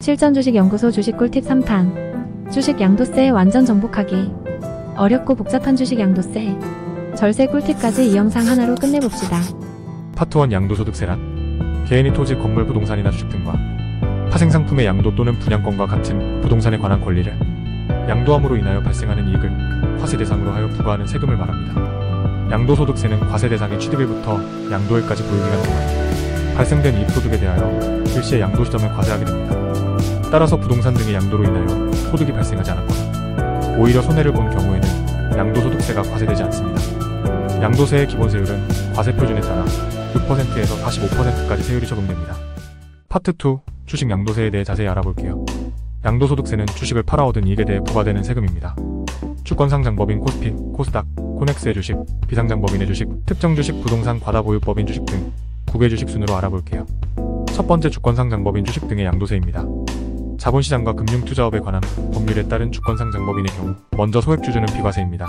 실전주식연구소 주식 꿀팁 3탄. 주식 양도세 완전 정복하기. 어렵고 복잡한 주식 양도세, 절세 꿀팁까지 이 영상 하나로 끝내봅시다. 파트 1. 양도소득세란 개인이 토지, 건물, 부동산이나 주식 등과 파생상품의 양도 또는 분양권과 같은 부동산에 관한 권리를 양도함으로 인하여 발생하는 이익을 과세 대상으로 하여 부과하는 세금을 말합니다. 양도소득세는 과세 대상의 취득일부터 양도일까지 보유기간 동안 발생된 이익소득에 대하여 일시에 양도 시점을 과세하게 됩니다. 따라서 부동산 등의 양도로 인하여 소득이 발생하지 않았거나 오히려 손해를 본 경우에는 양도소득세가 과세되지 않습니다. 양도세의 기본세율은 과세표준에 따라 6%에서 45%까지 세율이 적용됩니다. 파트 2. 주식 양도세에 대해 자세히 알아볼게요. 양도소득세는 주식을 팔아 얻은 이익에 대해 부과되는 세금입니다. 주권상장법인 코스피, 코스닥, 코넥스의 주식, 비상장법인의 주식, 특정주식, 부동산 과다보유법인 주식 등 9개 주식 순으로 알아볼게요. 첫 번째, 주권상장법인 주식 등의 양도세입니다. 자본시장과 금융투자업에 관한 법률에 따른 주권상장법인의 경우 먼저 소액주주는 비과세입니다.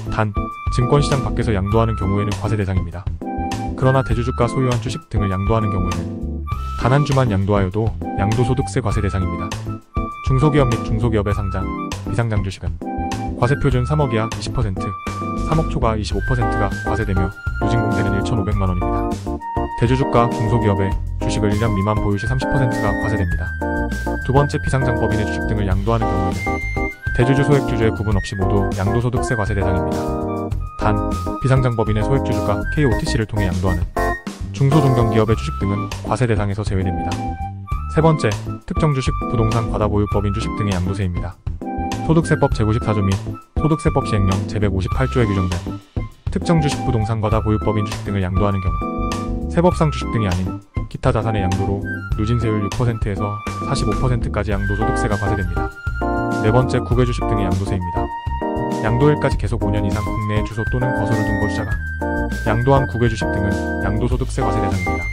단, 증권시장 밖에서 양도하는 경우에는 과세 대상입니다. 그러나 대주주가 소유한 주식 등을 양도하는 경우에는 단 한 주만 양도하여도 양도소득세 과세 대상입니다. 중소기업 및 중소기업의 상장, 비상장 주식은 과세표준 3억 이하 20%, 3억 초과 25%가 과세되며 누진공제는 1,500만원입니다. 대주주가 중소기업의 주식을 1년 미만 보유 시 30%가 과세됩니다. 두 번째, 비상장법인의 주식 등을 양도하는 경우에는 대주주 소액주주의 구분 없이 모두 양도소득세 과세 대상입니다. 단, 비상장법인의 소액주주가 KOTC를 통해 양도하는 중소중견기업의 주식 등은 과세 대상에서 제외됩니다. 세 번째, 특정주식, 부동산 과다보유법인 주식 등의 양도세입니다. 소득세법 제94조 및 소득세법 시행령 제158조에 규정된 특정주식, 부동산 과다보유법인 주식 등을 양도하는 경우 세법상 주식 등이 아닌 기타 자산의 양도로 누진세율 6%에서 45%까지 양도소득세가 과세됩니다. 네 번째, 국외주식 등의 양도세입니다. 양도일까지 계속 5년 이상 국내에 주소 또는 거소를 둔 거주자가 양도한 국외주식 등은 양도소득세 과세 대상입니다.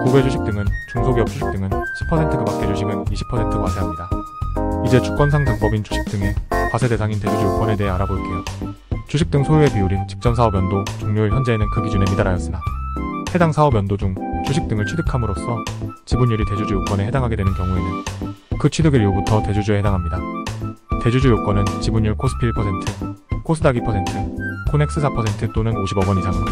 국외주식 등은 중소기업 주식 등은 10%, 그 밖의 주식은 20% 과세합니다. 이제 주권상장법인 주식 등의 과세 대상인 대주주 요건에 대해 알아볼게요. 주식 등 소유의 비율인 직전 사업연도 종료일 현재에는 그 기준에 미달하였으나 해당 사업연도 중 주식 등을 취득함으로써 지분율이 대주주 요건에 해당하게 되는 경우에는 그 취득일 이후부터 대주주에 해당합니다. 대주주 요건은 지분율 코스피 1%, 코스닥 2%, 코넥스 4% 또는 50억 원 이상으로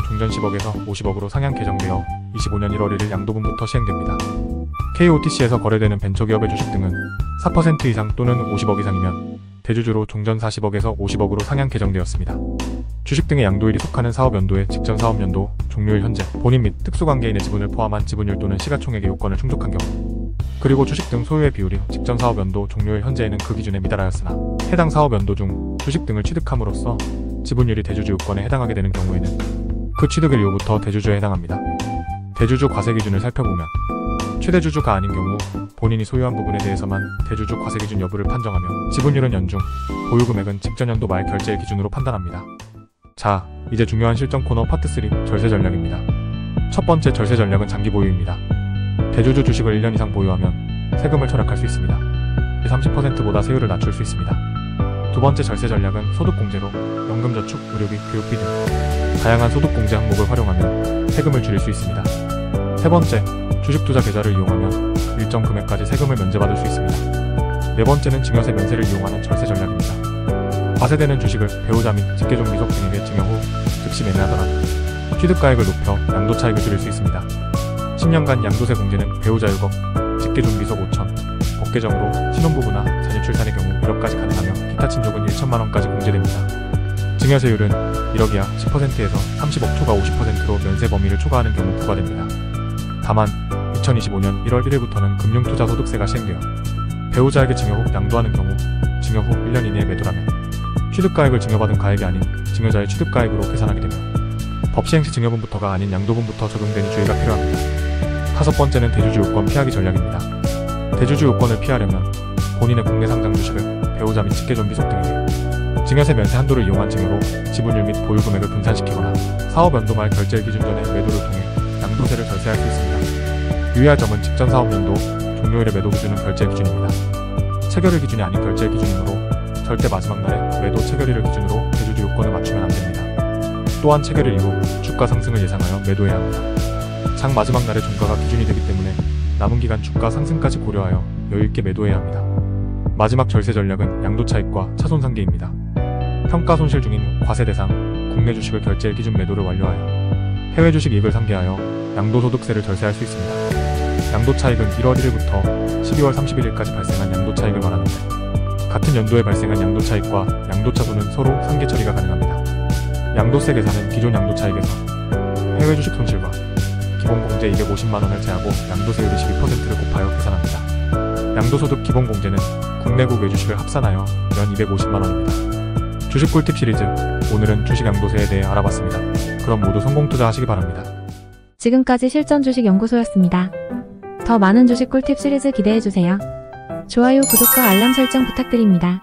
종전 10억에서 50억으로 상향 개정되어 25년 1월 1일 양도분부터 시행됩니다. KOTC에서 거래되는 벤처기업의 주식 등은 4% 이상 또는 50억 이상이면 대주주로 종전 40억에서 50억으로 상향 개정되었습니다. 주식 등의 양도일이 속하는 사업연도의 직전 사업연도 종료일 현재 본인 및 특수관계인의 지분을 포함한 지분율 또는 시가총액의 요건을 충족한 경우, 그리고 주식 등 소유의 비율이 직전 사업연도 종료일 현재에는 그 기준에 미달하였으나 해당 사업연도 중 주식 등을 취득함으로써 지분율이 대주주 요건에 해당하게 되는 경우에는 그 취득일 이후부터 대주주에 해당합니다. 대주주 과세 기준을 살펴보면 최대주주가 아닌 경우 본인이 소유한 부분에 대해서만 대주주 과세 기준 여부를 판정하며 지분율은 연중, 보유금액은 직전 연도 말 결제일 기준으로 판단합니다. 자, 이제 중요한 실전 코너 파트 3. 절세 전략입니다. 첫 번째, 절세 전략은 장기 보유입니다. 대주주 주식을 1년 이상 보유하면 세금을 절약할 수 있습니다. 30%보다 세율을 낮출 수 있습니다. 두 번째, 절세 전략은 소득공제로 연금저축, 의료비, 교육비 등 다양한 소득공제 항목을 활용하면 세금을 줄일 수 있습니다. 세 번째, 주식투자 계좌를 이용하면 일정 금액까지 세금을 면제받을 수 있습니다. 네 번째는 증여세 면세를 이용하는 절세 전략입니다. 과세되는 주식을 배우자 및 직계존비속 등에게 증여 후 즉시 매매하더라도 취득가액을 높여 양도차익을 줄일 수 있습니다. 10년간 양도세 공제는 배우자 6억, 직계존비속 5천, 법개정으로 신혼부부나 자녀 출산의 경우 1억까지 가능하며 기타 친족은 1천만원까지 공제됩니다. 증여세율은 1억 이하 10%에서 30억 초과 50%로 면세 범위를 초과하는 경우 부과됩니다. 다만 2025년 1월 1일부터는 금융투자소득세가 시행되어 배우자에게 증여 후 양도하는 경우 증여 후 1년 이내에 매도라면 취득가액을 증여받은 가액이 아닌 증여자의 취득가액으로 계산하게 되며 법 시행 시 증여분부터가 아닌 양도분부터 적용되니 주의가 필요합니다. 다섯 번째는 대주주 요건 피하기 전략입니다. 대주주 요건을 피하려면 본인의 국내 상장 주식을 배우자 및 직계존비속 등에게 증여세 면세 한도를 이용한 증여로 지분율 및 보유금액을 분산시키거나 사업연도 말 결제일 기준 전에 매도를 통해 양도세를 절세할 수 있습니다. 유의할 점은 직전 사업연도 종료일의 매도 기준은 결제 기준입니다. 체결일 기준이 아닌 결제 기준이므로 절대 마지막 날에 매도 체결일을 기준으로 대주주 요건을 맞추면 안됩니다. 또한 체결일 이후 주가 상승을 예상하여 매도해야 합니다. 장 마지막 날의 종가가 기준이 되기 때문에 남은 기간 주가 상승까지 고려하여 여유있게 매도해야 합니다. 마지막 절세 전략은 양도 차익과 차손 상계입니다. 평가 손실 중인 과세 대상 국내 주식을 결제일 기준 매도를 완료하여 해외 주식 이익을 상계하여 양도소득세를 절세할 수 있습니다. 양도 차익은 1월 1일부터 12월 31일까지 발생한 양도 차익을 말하는데, 같은 연도에 발생한 양도 차익과 양도 차손은 서로 상계 처리가 가능합니다. 양도세 계산은 기존 양도 차익에서 해외 주식 손실과 기본 공제 250만 원을 제하고 양도세율 22%를 곱하여 계산합니다. 양도소득 기본 공제는 국내국 외주식을 합산하여 연 250만 원입니다. 주식 꿀팁 시리즈, 오늘은 주식 양도세에 대해 알아봤습니다. 그럼 모두 성공 투자하시기 바랍니다. 지금까지 실전 주식 연구소였습니다. 더 많은 주식 꿀팁 시리즈 기대해주세요. 좋아요, 구독과 알람 설정 부탁드립니다.